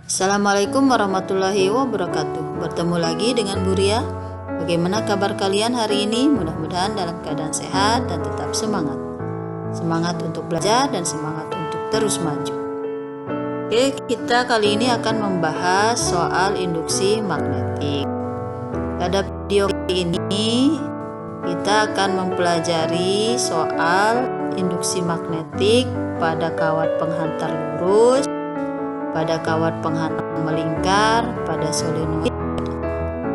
Assalamualaikum warahmatullahi wabarakatuh. Bertemu lagi dengan Bu Ria. Bagaimana kabar kalian hari ini? Mudah-mudahan dalam keadaan sehat dan tetap semangat. Semangat untuk belajar dan semangat untuk terus maju. Oke, kita kali ini akan membahas soal induksi magnetik. Pada video ini kita akan mempelajari soal induksi magnetik pada kawat penghantar lurus, pada kawat penghantar melingkar, pada solenoid,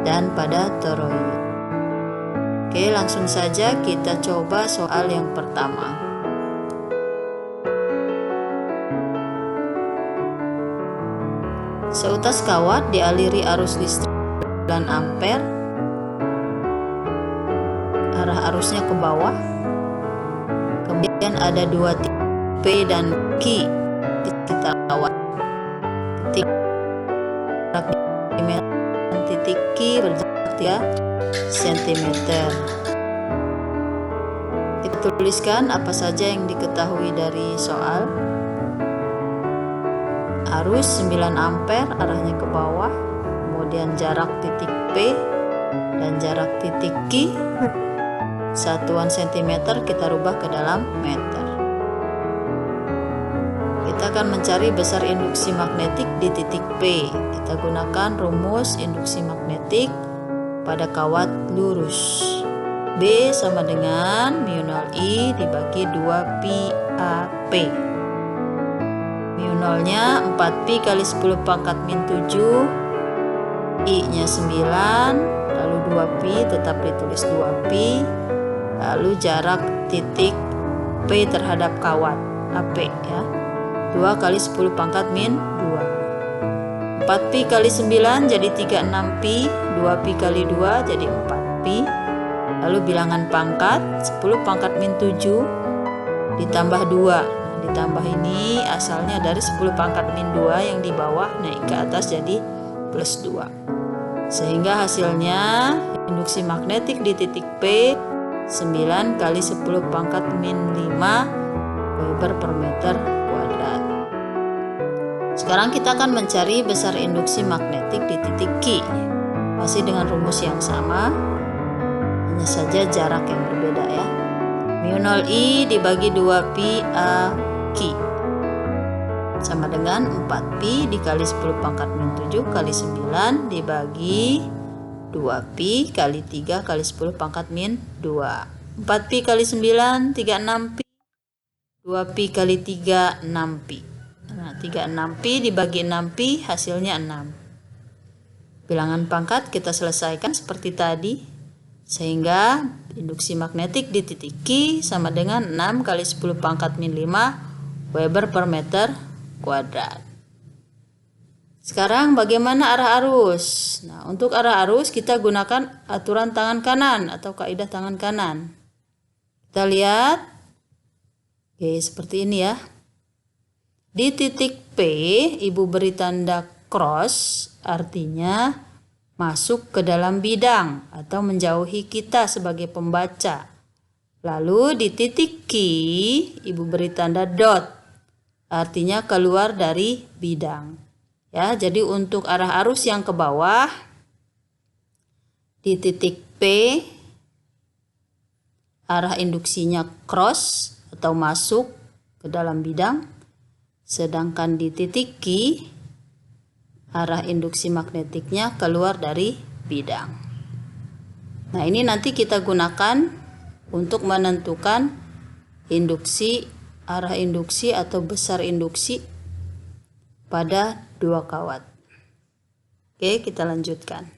dan pada toroid. Oke, langsung saja kita coba soal yang pertama. Seutas kawat dialiri arus listrik 9 ampere. Arah arusnya ke bawah. Kemudian ada dua titik P dan Q di sekitar kawat. Titik Q berjarak 3 cm. Kita tuliskan apa saja yang diketahui dari soal. Arus 9 ampere arahnya ke bawah, kemudian jarak titik P dan jarak titik Q, satuan cm kita rubah ke dalam meter. Kita akan mencari besar induksi magnetik di titik P. Kita gunakan rumus induksi magnetik pada kawat lurus. B sama dengan mu 0 I dibagi 2 pi AP. Mu 0-nya 4pi kali 10 pangkat min 7, I-nya 9, lalu 2pi tetap ditulis 2pi, lalu jarak titik P terhadap kawat AP ya. 2 kali 10 pangkat min 2. 4pi kali 9 jadi 36pi, 2pi kali 2 jadi 4pi. Lalu bilangan pangkat 10 pangkat min 7 ditambah 2. Ditambah ini asalnya dari 10 pangkat min 2 yang di bawah naik ke atas jadi plus 2. Sehingga hasilnya induksi magnetik di titik P 9 kali 10 pangkat min 5 Weber per meter kuadrat. Sekarang kita akan mencari besar induksi magnetik di titik Q. Masih dengan rumus yang sama, hanya saja jarak yang berbeda ya. Mu 0 I dibagi 2pi A Q sama dengan 4pi dikali 10 pangkat min 7 kali 9 dibagi 2pi kali 3 kali 10 pangkat min 2. 4pi kali 9 36pi, 2pi kali 3 6pi. Nah, 36pi dibagi 6pi hasilnya 6. Bilangan pangkat kita selesaikan seperti tadi, sehingga induksi magnetik di titik Q sama dengan 6 kali 10 pangkat min 5 Weber per meter kuadrat. Sekarang bagaimana arah arus? Nah, untuk arah arus kita gunakan aturan tangan kanan atau kaidah tangan kanan. Kita lihat. Oke, seperti ini ya. Di titik P, Ibu beri tanda cross, artinya masuk ke dalam bidang atau menjauhi kita sebagai pembaca. Lalu di titik Q, Ibu beri tanda dot, artinya keluar dari bidang. Ya, jadi untuk arah arus yang ke bawah di titik P, arah induksinya cross atau masuk ke dalam bidang. Sedangkan di titik Q, arah induksi magnetiknya keluar dari bidang. Nah, ini nanti kita gunakan untuk menentukan induksi, arah induksi atau besar induksi pada dua kawat. Oke, kita lanjutkan.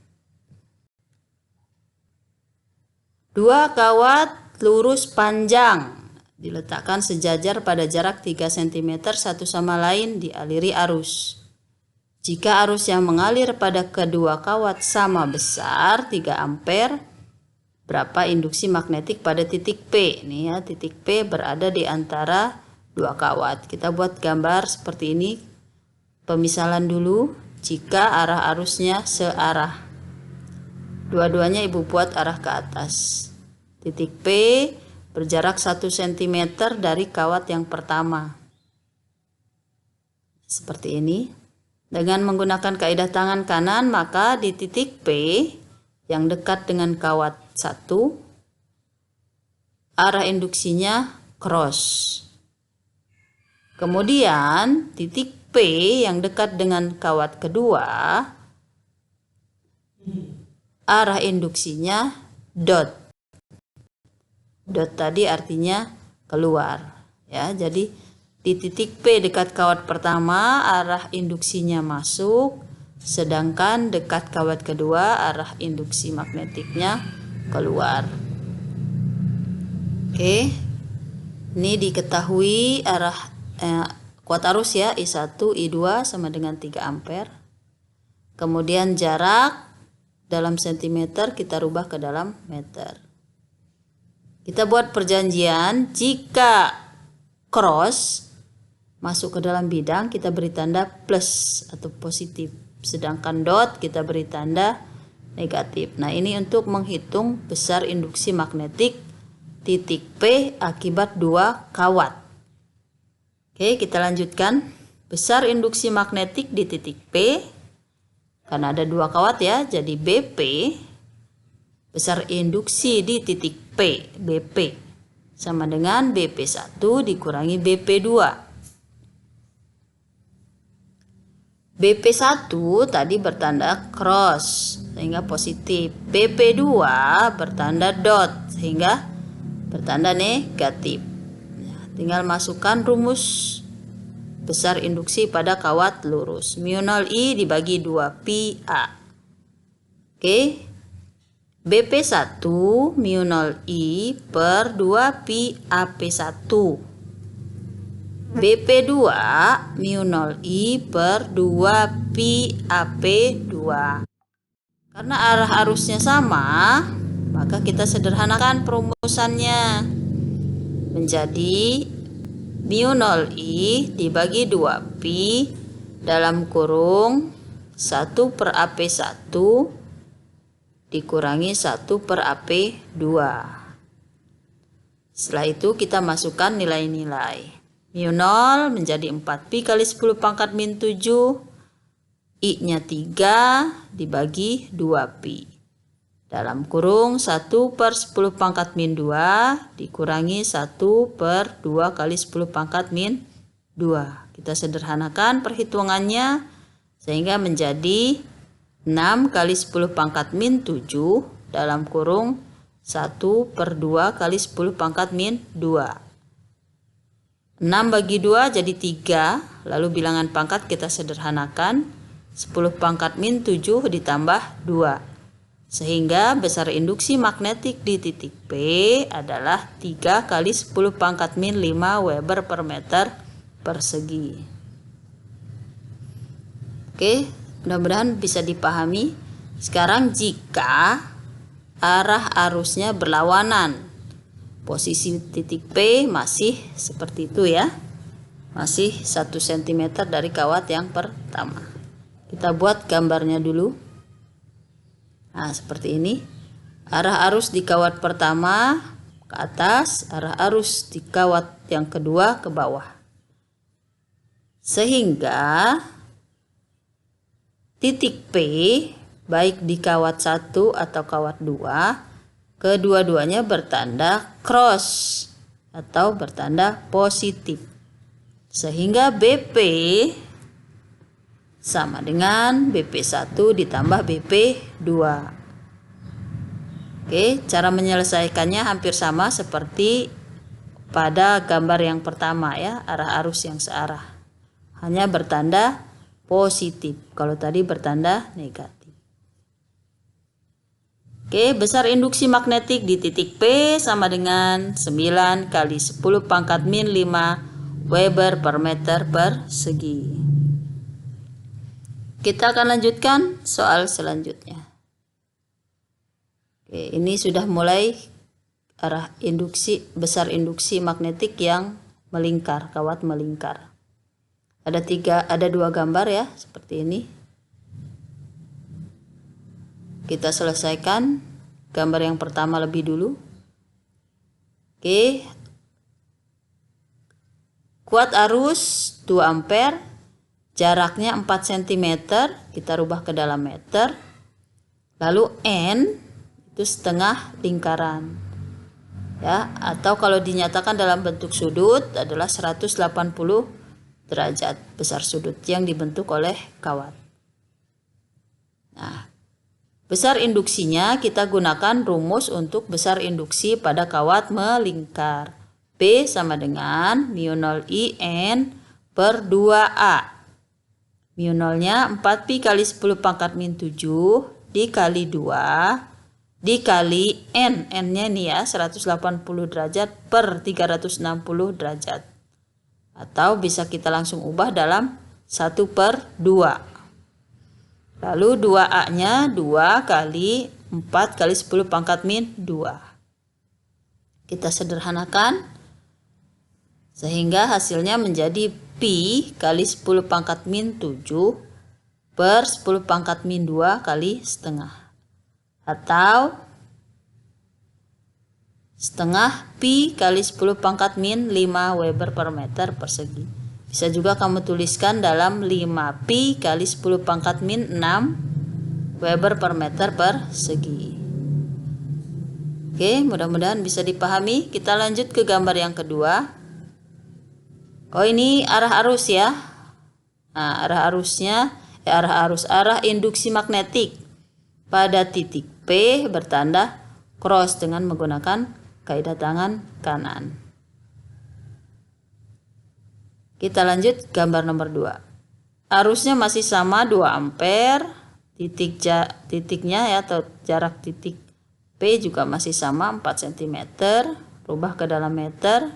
Dua kawat lurus panjang diletakkan sejajar pada jarak 3 cm satu sama lain dialiri arus. Jika arus yang mengalir pada kedua kawat sama besar 3 ampere, berapa induksi magnetik pada titik P? Nih ya, titik P berada di antara dua kawat. Kita buat gambar seperti ini. Pemisalan dulu. Jika arah arusnya searah, dua-duanya Ibu buat arah ke atas. Titik P berjarak 1 cm dari kawat yang pertama. Seperti ini. Dengan menggunakan kaidah tangan kanan, maka di titik P yang dekat dengan kawat 1, arah induksinya cross. Kemudian titik P yang dekat dengan kawat kedua, arah induksinya dot. Dot tadi artinya keluar, ya. Jadi di titik P dekat kawat pertama, arah induksinya masuk, sedangkan dekat kawat kedua, arah induksi magnetiknya keluar. Oke, ini diketahui arah kuat arus ya, I1, I2 sama dengan 3 ampere. Kemudian jarak dalam sentimeter kita rubah ke dalam meter. Kita buat perjanjian, jika cross masuk ke dalam bidang kita beri tanda plus atau positif, sedangkan dot kita beri tanda negatif. Nah, ini untuk menghitung besar induksi magnetik titik P akibat 2 kawat. Oke, kita lanjutkan. Besar induksi magnetik di titik P, karena ada 2 kawat ya, jadi BP, besar induksi di titik P, BP, sama dengan BP1 dikurangi BP2. BP1 tadi bertanda cross sehingga positif, BP2 bertanda dot sehingga bertanda negatif. Tinggal masukkan rumus besar induksi pada kawat lurus, mu0 I dibagi 2 pi A. Oke, BP1 mu0 I per 2 pi AP1. BP2 mu0 I per 2 pi AP2. Karena arah arusnya sama, maka kita sederhanakan perumusannya menjadi mu0 I dibagi 2 pi dalam kurung 1 per AP1 dikurangi 1 per AP2. Setelah itu kita masukkan nilai-nilai. mu0 menjadi 4 pi kali 10 pangkat min 7, I-nya 3 dibagi 2 pi. Dalam kurung 1 per 10 pangkat min 2 dikurangi 1 per 2 kali 10 pangkat min 2. Kita sederhanakan perhitungannya sehingga menjadi 6 kali 10 pangkat min 7 dalam kurung 1 per 2 kali 10 pangkat min 2. 6 bagi 2 jadi 3, lalu bilangan pangkat kita sederhanakan, 10 pangkat min 7 ditambah 2. Sehingga besar induksi magnetik di titik P adalah 3 kali 10 pangkat min 5 Weber per meter persegi. Oke, mudah-mudahan bisa dipahami. Sekarang jika arah arusnya berlawanan, posisi titik P masih seperti itu ya, masih 1 cm dari kawat yang pertama. Kita buat gambarnya dulu. Nah, seperti ini. Arah arus di kawat pertama ke atas, arah arus di kawat yang kedua ke bawah. Sehingga titik P baik di kawat 1 atau kawat 2 kedua-duanya bertanda cross atau bertanda positif. Sehingga BP sama dengan BP1 ditambah BP2. Oke, cara menyelesaikannya hampir sama seperti pada gambar yang pertama ya, arah arus yang searah. Hanya bertanda positif, kalau tadi bertanda negatif. Oke, besar induksi magnetik di titik P sama dengan 9 kali 10 pangkat min 5 Weber per meter persegi. Kita akan lanjutkan soal selanjutnya. Oke, ini sudah mulai arah induksi, besar induksi magnetik yang melingkar, kawat melingkar. Ada 2 gambar ya, seperti ini. Kita selesaikan gambar yang pertama lebih dulu. Oke. Kuat arus 2 ampere jaraknya 4 cm, kita rubah ke dalam meter. Lalu N itu setengah lingkaran. Ya, atau kalau dinyatakan dalam bentuk sudut adalah 180 derajat besar sudut yang dibentuk oleh kawat. Nah, besar induksinya kita gunakan rumus untuk besar induksi pada kawat melingkar. P sama dengan mu0 IN per 2A. Mu0-nya 4pi kali 10 pangkat min 7 dikali 2 dikali N. N-nya nih ya 180 derajat per 360 derajat. Atau bisa kita langsung ubah dalam 1/2. Lalu 2A-nya 2 kali 4 kali 10 pangkat min 2. Kita sederhanakan sehingga hasilnya menjadi pi kali 10 pangkat min 7 per 10 pangkat min 2 kali setengah. Atau setengah pi kali 10 pangkat min 5 Weber per meter persegi. Bisa juga kamu tuliskan dalam 5 pi kali 10 pangkat min 6 Weber per meter persegi. Oke, mudah-mudahan bisa dipahami. Kita lanjut ke gambar yang kedua. Oh, ini arah arus ya. Nah, arah arusnya arah induksi magnetik pada titik P bertanda cross dengan menggunakan kaidah tangan kanan. Kita lanjut gambar nomor 2. Arusnya masih sama 2 ampere. Titiknya ya atau jarak titik P juga masih sama 4 cm. Rubah ke dalam meter.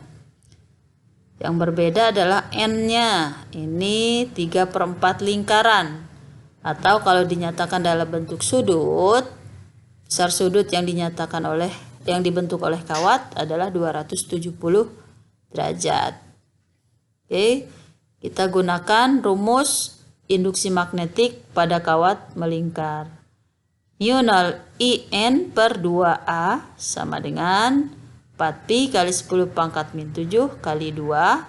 Yang berbeda adalah N-nya. Ini 3/4 lingkaran. Atau kalau dinyatakan dalam bentuk sudut, besar sudut yang dibentuk oleh kawat adalah 270 derajat. Oke, kita gunakan rumus induksi magnetik pada kawat melingkar. Mu0 IN per 2A sama dengan 4pi kali 10 pangkat min 7 kali 2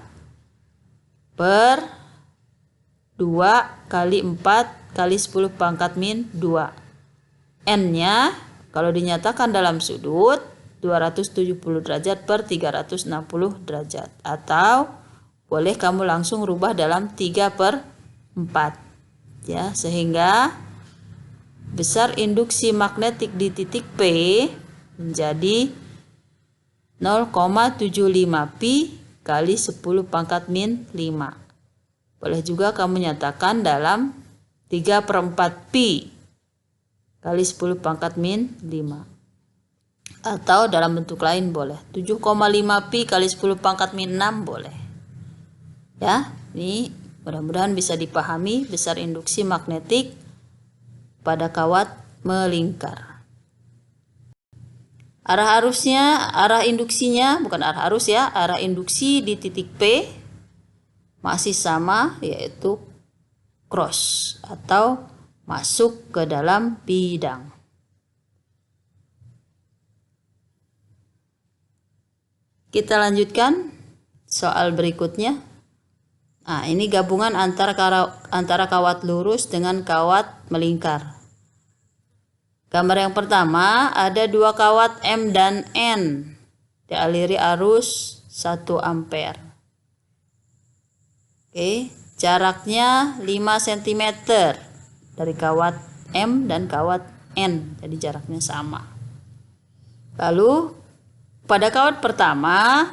per 2 kali 4 kali 10 pangkat min 2. N-nya kalau dinyatakan dalam sudut 270 derajat per 360 derajat. Atau boleh kamu langsung rubah dalam 3/4. Ya, sehingga besar induksi magnetik di titik P menjadi 0,75 pi kali 10 pangkat min 5. Boleh juga kamu nyatakan dalam 3/4 pi kali 10 pangkat min 5. Atau dalam bentuk lain boleh. 7,5 pi kali 10 pangkat min 6 boleh. Ya, ini mudah-mudahan bisa dipahami besar induksi magnetik pada kawat melingkar. Arah induksinya arah induksi di titik P masih sama, yaitu cross atau masuk ke dalam bidang. Kita lanjutkan soal berikutnya. Nah, ini gabungan antara kawat lurus dengan kawat melingkar. Gambar yang pertama, ada 2 kawat M dan N dialiri arus 1 ampere. Oke, jaraknya 5 cm dari kawat M dan kawat N, jadi jaraknya sama. Lalu pada kawat pertama,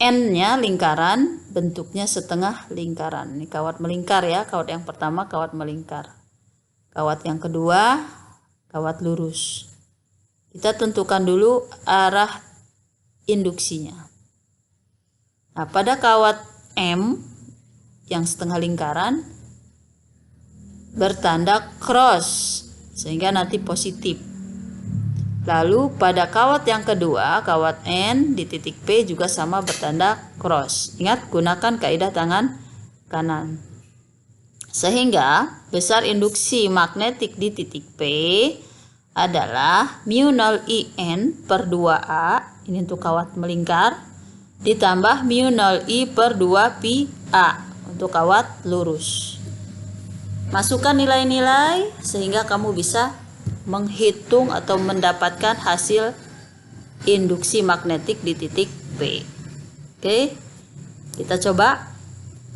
N-nya lingkaran, bentuknya setengah lingkaran. Ini kawat melingkar ya, kawat yang pertama kawat melingkar. Kawat yang kedua, kawat lurus. Kita tentukan dulu arah induksinya. Nah, pada kawat M yang setengah lingkaran bertanda cross sehingga nanti positif. Lalu pada kawat yang kedua, kawat N di titik P juga sama bertanda cross. Ingat, gunakan kaidah tangan kanan. Sehingga besar induksi magnetik di titik P adalah mu0 IN per 2A, ini untuk kawat melingkar, ditambah mu0 I per 2 pi A untuk kawat lurus. Masukkan nilai-nilai sehingga kamu bisa menghitung atau mendapatkan hasil induksi magnetik di titik P. Oke, kita coba.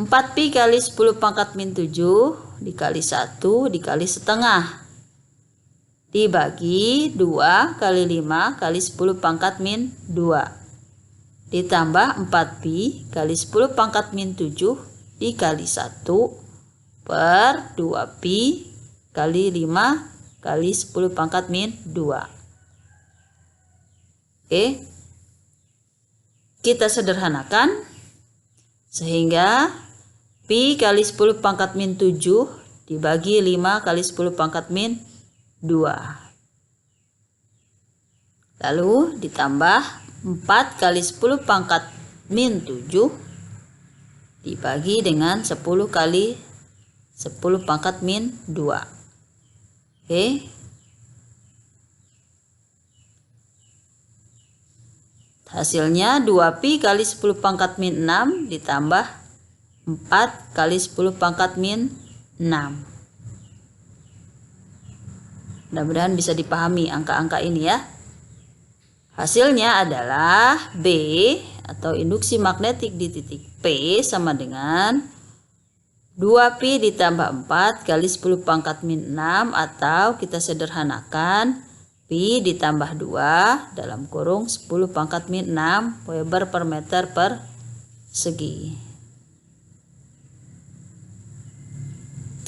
4pi kali 10 pangkat min 7 dikali 1 dikali setengah dibagi 2 kali 5 kali 10 pangkat min 2 ditambah 4pi kali 10 pangkat min 7 dikali 1 per 2pi kali 5 kali 10 pangkat min 2. Oke, kita sederhanakan sehingga pi kali 10 pangkat min 7 dibagi 5 kali 10 pangkat min 2. Lalu ditambah 4 kali 10 pangkat min 7 dibagi dengan 10 kali 10 pangkat min 2. Oke. Hasilnya 2pi kali 10 pangkat min 6 ditambah 4 kali 10 pangkat min 6. Mudah-mudahan bisa dipahami angka-angka ini ya. Hasilnya adalah B atau induksi magnetik di titik P sama dengan 2pi ditambah 4 kali 10 pangkat min 6 atau kita sederhanakan pi ditambah 2 dalam kurung 10 pangkat min 6 Weber per meter per segi.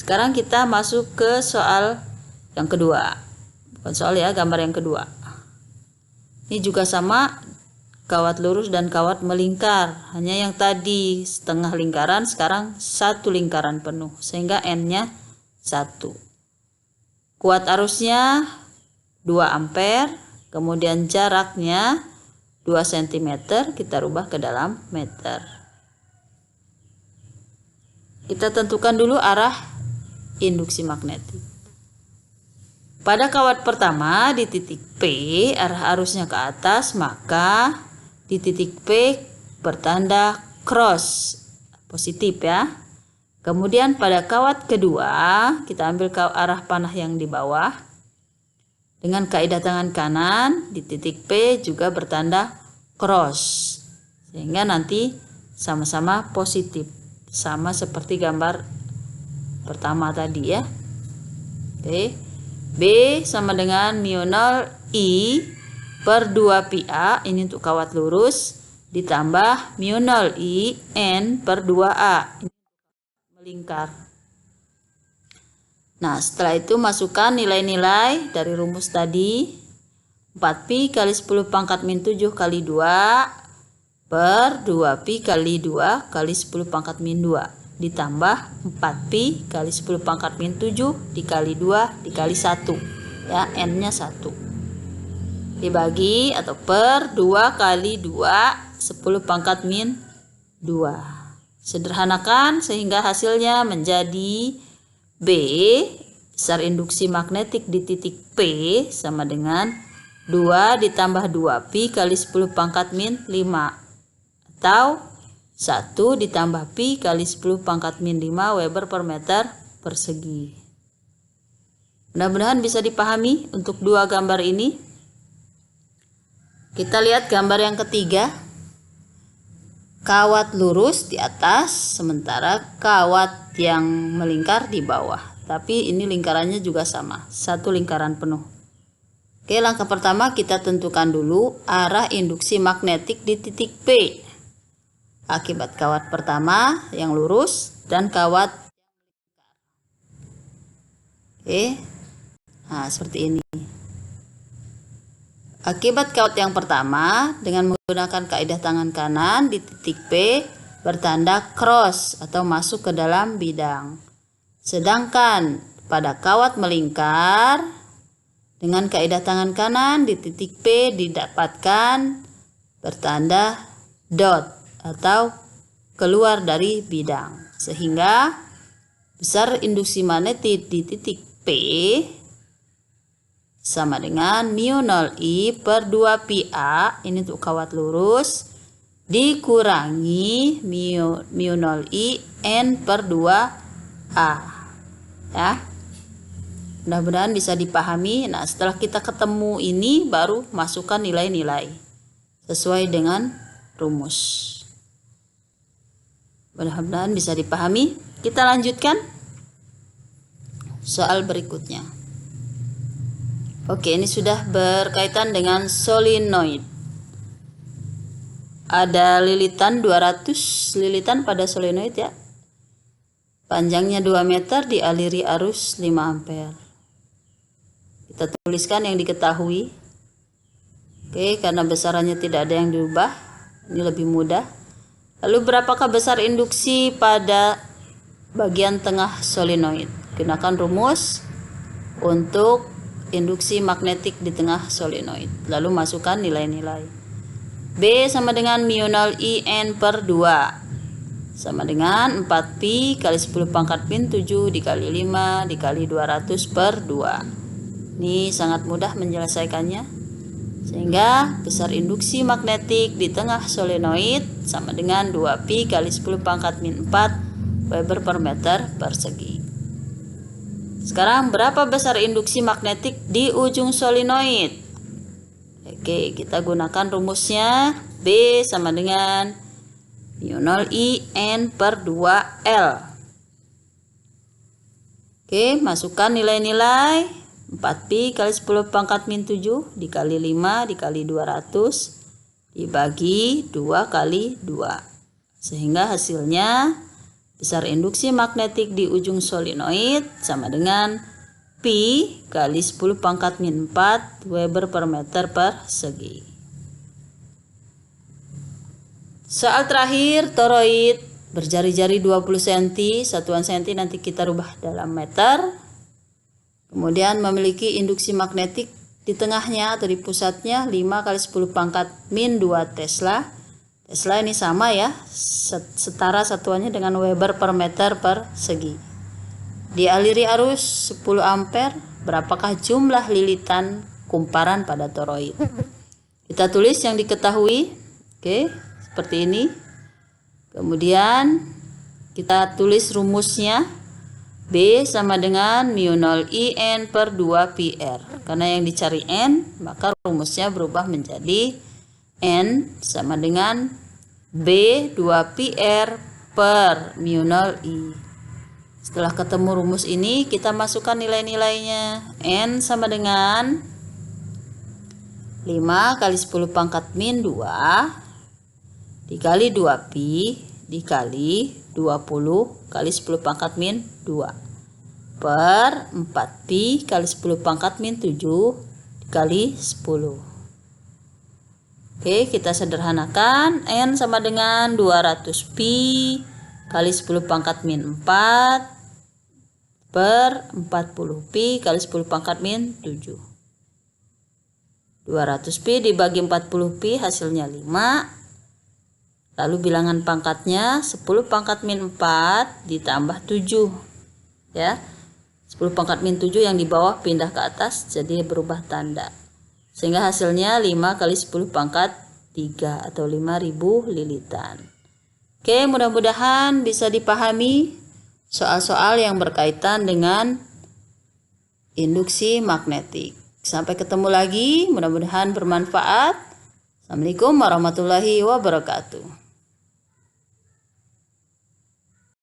Sekarang kita masuk ke soal yang kedua. Bukan soal ya, gambar yang kedua. Ini juga sama, kawat lurus dan kawat melingkar. Hanya yang tadi setengah lingkaran, sekarang satu lingkaran penuh. Sehingga N-nya 1. Kuat arusnya 2 ampere. Kemudian jaraknya 2 cm. Kita rubah ke dalam meter. Kita tentukan dulu arah induksi magnetik. Pada kawat pertama di titik P arah arusnya ke atas, maka di titik P bertanda cross positif ya. Kemudian pada kawat kedua kita ambil arah panah yang di bawah dengan kaidah tangan kanan, di titik P juga bertanda cross sehingga nanti sama-sama positif, sama seperti gambar pertama tadi ya. Oke. B sama dengan mu0 I per 2 pi A, ini untuk kawat lurus, ditambah mu0 I N per 2A, ini melingkar. Nah, setelah itu masukkan nilai-nilai dari rumus tadi. 4pi kali 10 pangkat min 7 kali 2 per 2pi kali 2 kali 10 pangkat min 2 ditambah 4pi kali 10 pangkat min 7 dikali 2 dikali 1 ya, N-nya 1 dibagi atau per 2 kali 2 10 pangkat min 2. Sederhanakan sehingga hasilnya menjadi B besar induksi magnetik di titik P sama dengan 2 ditambah 2pi kali 10 pangkat min 5 atau 1 ditambah pi kali 10 pangkat min 5 Weber per meter persegi. Mudah-mudahan bisa dipahami untuk dua gambar ini. Kita lihat gambar yang ketiga. Kawat lurus di atas, sementara kawat yang melingkar di bawah. Tapi ini lingkarannya juga sama, satu lingkaran penuh. Oke, langkah pertama kita tentukan dulu arah induksi magnetik di titik P. Akibat kawat pertama yang lurus dan kawat. Oke. Nah, seperti ini. Akibat kawat yang pertama dengan menggunakan kaidah tangan kanan di titik P bertanda cross atau masuk ke dalam bidang. Sedangkan pada kawat melingkar dengan kaidah tangan kanan di titik P didapatkan bertanda dot atau keluar dari bidang, sehingga besar induksi magnetik di titik P sama dengan mu0 I per 2 pi A, ini untuk kawat lurus, dikurangi mu 0I N per 2A. Ya. Mudah-mudahan bisa dipahami. Nah, setelah kita ketemu ini, baru masukkan nilai-nilai sesuai dengan rumus. Mudah-mudahan bisa dipahami. Kita lanjutkan soal berikutnya. Oke, ini sudah berkaitan dengan solenoid. Ada lilitan 200 lilitan pada solenoid ya. Panjangnya 2 meter, dialiri arus 5 ampere. Kita tuliskan yang diketahui. Oke, karena besarannya tidak ada yang diubah, ini lebih mudah. Lalu berapakah besar induksi pada bagian tengah solenoid? Gunakan rumus untuk induksi magnetik di tengah solenoid. Lalu masukkan nilai-nilai. B sama dengan mu 0I N per 2 sama dengan 4pi kali 10 pangkat min 7 dikali 5 dikali 200 per 2. Ini sangat mudah menyelesaikannya. Sehingga besar induksi magnetik di tengah solenoid sama dengan 2pi kali 10 pangkat min 4 Weber per meter persegi. Sekarang berapa besar induksi magnetik di ujung solenoid? Oke, kita gunakan rumusnya. B sama dengan mu 0I N per 2L. Oke, masukkan nilai-nilai. 4pi kali 10 pangkat min 7 dikali 5 dikali 200 dibagi 2 kali 2. Sehingga hasilnya besar induksi magnetik di ujung solenoid sama dengan pi kali 10 pangkat min 4 Weber per meter persegi. Soal terakhir, toroid berjari-jari 20 cm, satuan cm nanti kita rubah dalam meter. Kemudian memiliki induksi magnetik di tengahnya atau di pusatnya 5 kali 10 pangkat min 2 Tesla. Tesla ini sama ya, setara satuannya dengan Weber per meter persegi. Dialiri arus 10 ampere, berapakah jumlah lilitan kumparan pada toroid? Kita tulis yang diketahui. Oke, seperti ini. Kemudian kita tulis rumusnya. B sama dengan mu 0I N per 2PR. Karena yang dicari N, maka rumusnya berubah menjadi N sama dengan B 2PR per mu 0I. Setelah ketemu rumus ini, kita masukkan nilai-nilainya. N sama dengan 5 kali 10 pangkat min 2 dikali 2pi dikali 20 kali 10 pangkat min 2 per 4pi kali 10 pangkat min 7 dikali 10. Oke, kita sederhanakan. N sama dengan 200pi kali 10 pangkat min 4 per 40pi kali 10 pangkat min 7. 200pi dibagi 40pi hasilnya 5. Lalu bilangan pangkatnya 10 pangkat min 4 ditambah 7. Ya. 10 pangkat min 7 yang di bawah pindah ke atas jadi berubah tanda. Sehingga hasilnya 5 kali 10 pangkat 3 atau 5000 lilitan. Oke, mudah-mudahan bisa dipahami soal-soal yang berkaitan dengan induksi magnetik. Sampai ketemu lagi, mudah-mudahan bermanfaat. Assalamualaikum warahmatullahi wabarakatuh.